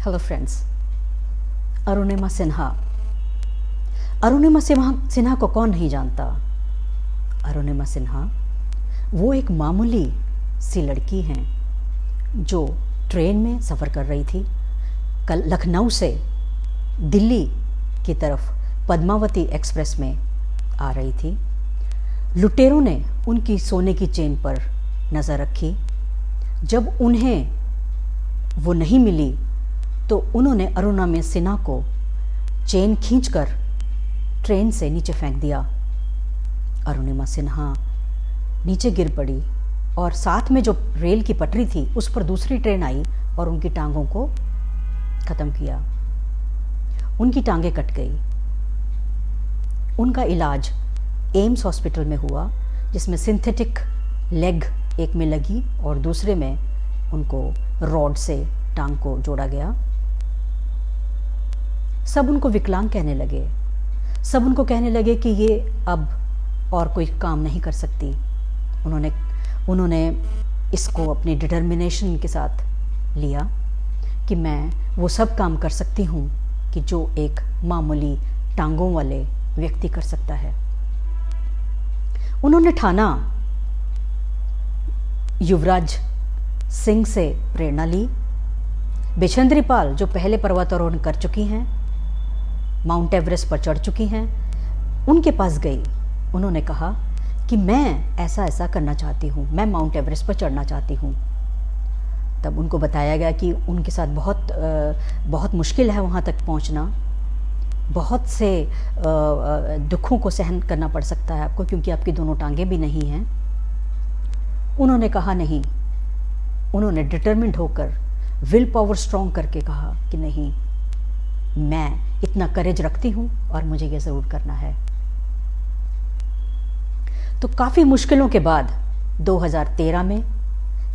Hello friends. Arunima Sinha. Arunima Sinha को कौन नहीं जानता। अरुणिमा सिन्हा वो एक मामूली सी लड़की हैं जो ट्रेन में सफ़र कर रही थी। कल लखनऊ से दिल्ली की तरफ पद्मावती एक्सप्रेस में आ रही थी। लुटेरों ने उनकी सोने की चेन पर नज़र रखी। जब उन्हें वो नहीं मिली तो उन्होंने अरुणिमा सिन्हा को चेन खींचकर ट्रेन से नीचे फेंक दिया। अरुणिमा सिन्हा नीचे गिर पड़ी और साथ में जो रेल की पटरी थी उस पर दूसरी ट्रेन आई और उनकी टांगों को ख़त्म किया। उनकी टांगें कट गई। उनका इलाज एम्स हॉस्पिटल में हुआ, जिसमें सिंथेटिक लेग एक में लगी और दूसरे में उनको रॉड से टांग को जोड़ा गया। सब उनको विकलांग कहने लगे। सब उनको कहने लगे कि ये अब और कोई काम नहीं कर सकती। उन्होंने इसको अपनी डिटर्मिनेशन के साथ लिया कि मैं वो सब काम कर सकती हूँ कि जो एक मामूली टांगों वाले व्यक्ति कर सकता है। उन्होंने ठाना युवराज सिंह से प्रेरणा ली। बिशेंद्री पाल जो पहले पर्वतारोहण कर चुकी हैं, माउंट एवरेस्ट पर चढ़ चुकी हैं, उनके पास गई। उन्होंने कहा कि मैं ऐसा ऐसा करना चाहती हूँ, मैं माउंट एवरेस्ट पर चढ़ना चाहती हूँ। तब उनको बताया गया कि उनके साथ बहुत मुश्किल है वहाँ तक पहुँचना। बहुत से दुखों को सहन करना पड़ सकता है आपको, क्योंकि आपकी दोनों टांगें भी नहीं हैं। उन्होंने कहा नहीं। उन्होंने डिटरमिन्ड होकर विल पावर स्ट्रॉन्ग करके कहा कि नहीं, मैं इतना करेज रखती हूँ और मुझे ये ज़रूर करना है। तो काफ़ी मुश्किलों के बाद 2013 में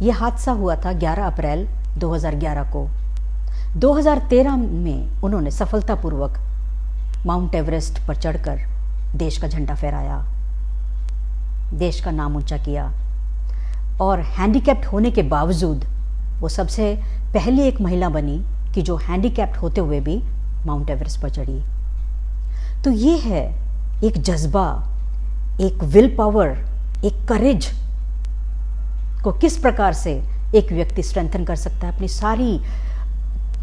ये हादसा हुआ था। 11 अप्रैल 2011 को 2013 में उन्होंने सफलतापूर्वक माउंट एवरेस्ट पर चढ़कर देश का झंडा फहराया, देश का नाम ऊंचा किया और हैंडीकैप्ड होने के बावजूद वो सबसे पहली एक महिला बनी कि जो हैंडीकैप्ड होते हुए भी माउंट एवरेस्ट पर चढ़ी। तो ये है एक जज्बा, एक विल पावर, एक करेज को किस प्रकार से एक व्यक्ति स्ट्रेंथन कर सकता है। अपनी सारी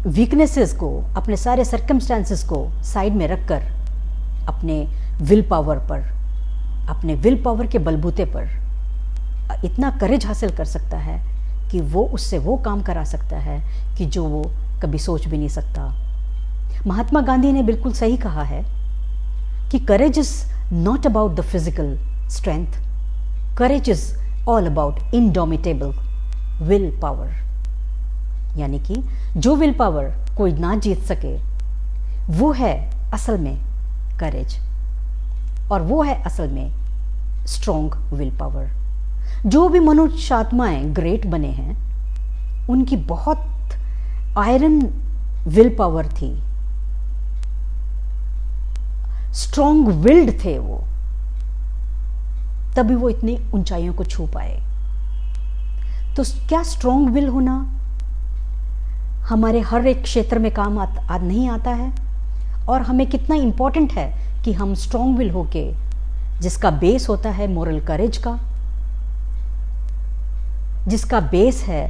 वीकनेसेस को, अपने सारे सर्कमस्टेंसेस को साइड में रखकर अपने विल पावर पर, अपने विल पावर के बलबूते पर इतना करेज हासिल कर सकता है कि वो उससे वो काम करा सकता है कि जो वो कभी सोच भी नहीं सकता। महात्मा गांधी ने बिल्कुल सही कहा है कि courage is not about the physical strength, courage is all about indomitable will power. यानी कि जो विल पावर कोई ना जीत सके वो है असल में करेज, और वो है असल में स्ट्रॉन्ग विल पावर। जो भी मनुष्य आत्माएं ग्रेट बने हैं उनकी बहुत आयरन विल पावर थी, स्ट्रॉन्ग विल्ड थे वो, तभी वो इतनी ऊंचाइयों को छू पाए। तो क्या स्ट्रॉन्ग विल होना हमारे हर एक क्षेत्र में काम नहीं आता है? और हमें कितना इंपॉर्टेंट है कि हम स्ट्रॉन्ग विल होके, जिसका बेस होता है मोरल करेज का, जिसका बेस है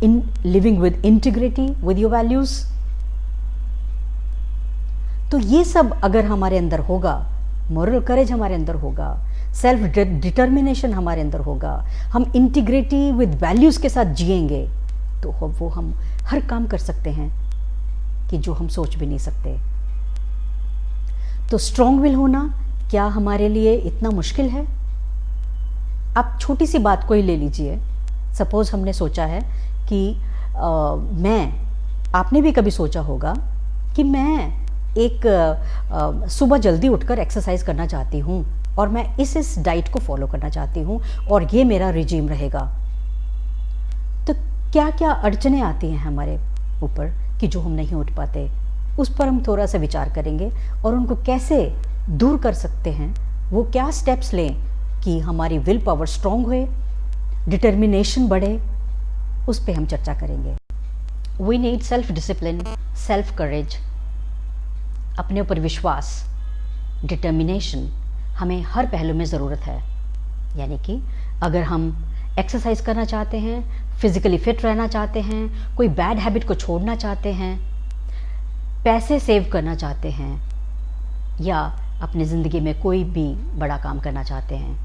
in living with integrity with your values. तो ये सब अगर हमारे अंदर होगा, मोरल करेज हमारे अंदर होगा, सेल्फ डिटर्मिनेशन हमारे अंदर होगा, हम इंटीग्रिटी विद वैल्यूज के साथ जिएंगे, तो वो हम हर काम कर सकते हैं कि जो हम सोच भी नहीं सकते। तो स्ट्रॉन्ग विल होना क्या हमारे लिए इतना मुश्किल है? आप छोटी सी बात को ही ले लीजिए। सपोज हमने सोचा है कि आपने भी कभी सोचा होगा कि मैं एक सुबह जल्दी उठकर एक्सरसाइज करना चाहती हूँ और मैं इस डाइट को फॉलो करना चाहती हूँ और ये मेरा रिजीम रहेगा। तो क्या क्या अड़चने आती हैं हमारे ऊपर कि जो हम नहीं उठ पाते, उस पर हम थोड़ा सा विचार करेंगे और उनको कैसे दूर कर सकते हैं, वो क्या स्टेप्स लें कि हमारी विल पावर स्ट्रॉन्ग हुए, डिटर्मिनेशन बढ़े, उस पे हम चर्चा करेंगे। We need self discipline, self courage, अपने ऊपर विश्वास, डिटर्मिनेशन हमें हर पहलू में ज़रूरत है। यानी कि अगर हम एक्सरसाइज करना चाहते हैं, फिजिकली फिट रहना चाहते हैं, कोई बैड हैबिट को छोड़ना चाहते हैं, पैसे सेव करना चाहते हैं, या अपनी ज़िंदगी में कोई भी बड़ा काम करना चाहते हैं,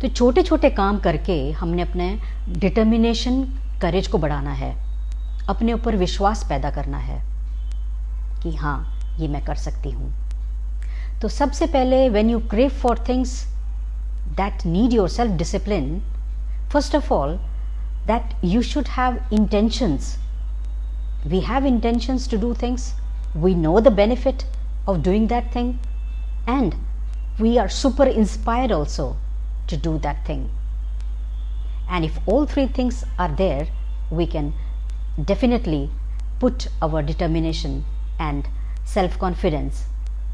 तो छोटे छोटे काम करके हमने अपने डिटर्मिनेशन, करेज को बढ़ाना है, अपने ऊपर विश्वास पैदा करना है कि हाँ, ये मैं कर सकती हूँ। तो सबसे पहले when you crave for things that need your self discipline, first of all that you should have intentions. We have intentions to do things. We know the benefit of doing that thing, and we are super inspired also to do that thing. And if all three things are there, we can definitely put our determination and self-confidence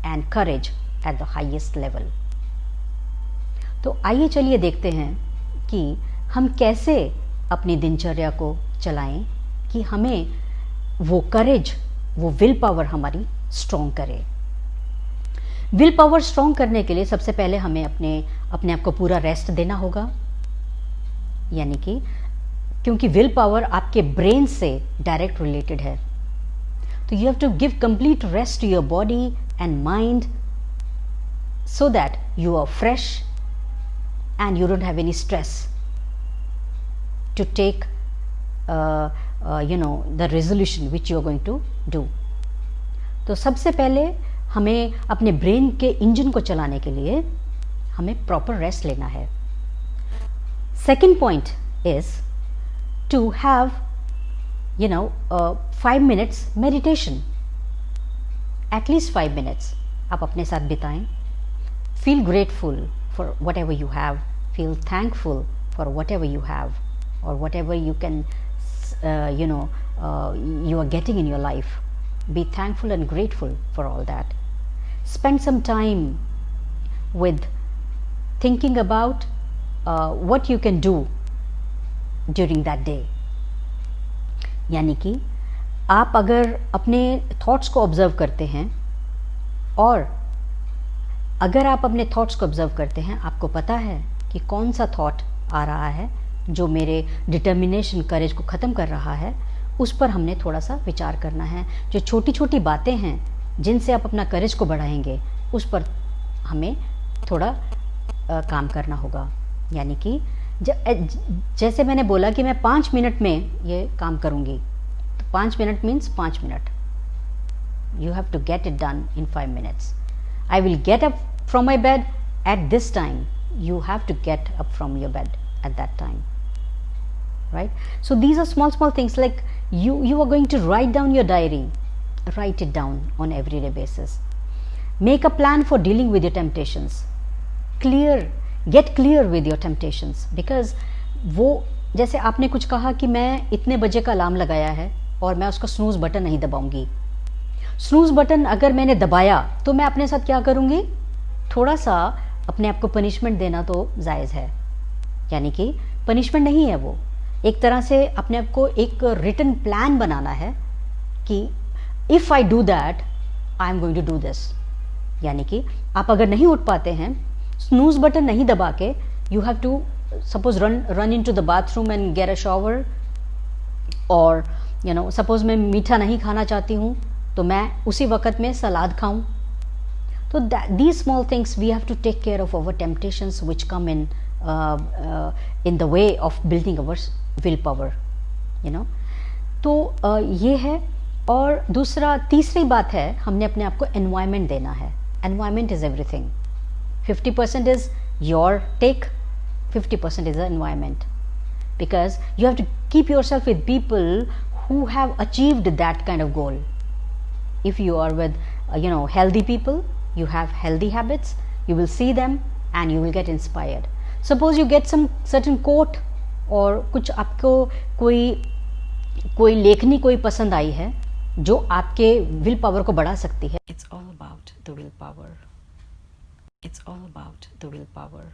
and courage at the highest level. तो आइए चलिए देखते हैं कि हम कैसे अपनी दिनचर्या को चलाएं कि हमें वो करेज, वो विल पावर हमारी स्ट्रॉन्ग करे। विल पावर स्ट्रॉन्ग करने के लिए सबसे पहले हमें अपने आप को पूरा रेस्ट देना होगा। यानी कि क्योंकि विल पावर आपके ब्रेन से डायरेक्ट रिलेटेड है, तो you have to give complete rest to your body and mind so that you are fresh and you don't have any stress to take the resolution which you are going to do. तो सबसे पहले हमें अपने brain के engine को चलाने के लिए हमें प्रॉपर रेस्ट लेना है। Second point is to have 5 minutes meditation, at least 5 minutes आप अपने साथ बिताएं। Feel grateful for whatever you have, feel thankful for whatever you have or whatever you can you are getting in your life. Be thankful and grateful for all that. Spend some time with thinking about what you can do during that day. यानी कि आप अगर अपने thoughts को observe करते हैं, और अगर आप अपने थॉट्स को ऑब्जर्व करते हैं, आपको पता है कि कौन सा थॉट आ रहा है जो मेरे डिटर्मिनेशन, करेज को ख़त्म कर रहा है, उस पर हमने थोड़ा सा विचार करना है। जो छोटी छोटी बातें हैं जिनसे आप अपना करेज को बढ़ाएंगे, उस पर हमें थोड़ा काम करना होगा। यानी कि जैसे मैंने बोला कि मैं 5 मिनट में ये काम करूँगी, तो 5 minute means 5 minute. You have to get it done in 5 minutes. I will get up from my bed at this time. You have to get up from your bed at that time, right? So these are small things, like you are going to write down your diary. Write it down on everyday basis. Make a plan for dealing with your temptations. Get clear with your temptations, because वो जैसे आपने कुछ कहा कि मैं इतने बजे का अलार्म लगाया है और मैं उसका स्नूज बटन नहीं दबाऊंगी। स्नूज बटन अगर मैंने दबाया तो मैं अपने साथ क्या करूँगी, थोड़ा सा अपने आप को पनिशमेंट देना तो जायज़ है। यानी कि पनिशमेंट नहीं है, वो एक तरह से अपने आप को एक रिटन प्लान बनाना है कि if I do that I am going to do this. यानी कि आप अगर नहीं उठ पाते हैं, स्नूज बटन नहीं दबा के, you have to suppose run in to the bathroom and get a shower, और सपोज मैं मीठा नहीं खाना चाहती हूँ तो मैं उसी वक्त में सलाद खाऊं। तो these small things we have to take care of our temptations which come in the way of building our willpower, तो ये है। और तीसरी बात है, हमने अपने आप को environment देना है। Environment is everything. 50% is your take, 50% is the environment, because you have to keep yourself with people who have achieved that kind of goal. If you are with healthy people, you have healthy habits, you will see them and you will get inspired. Suppose you get some certain quote, और कुछ आपको कोई लेखनी कोई पसंद आई है जो आपके विल पावर को बढ़ा सकती है। It's all about the willpower. It's all about the willpower.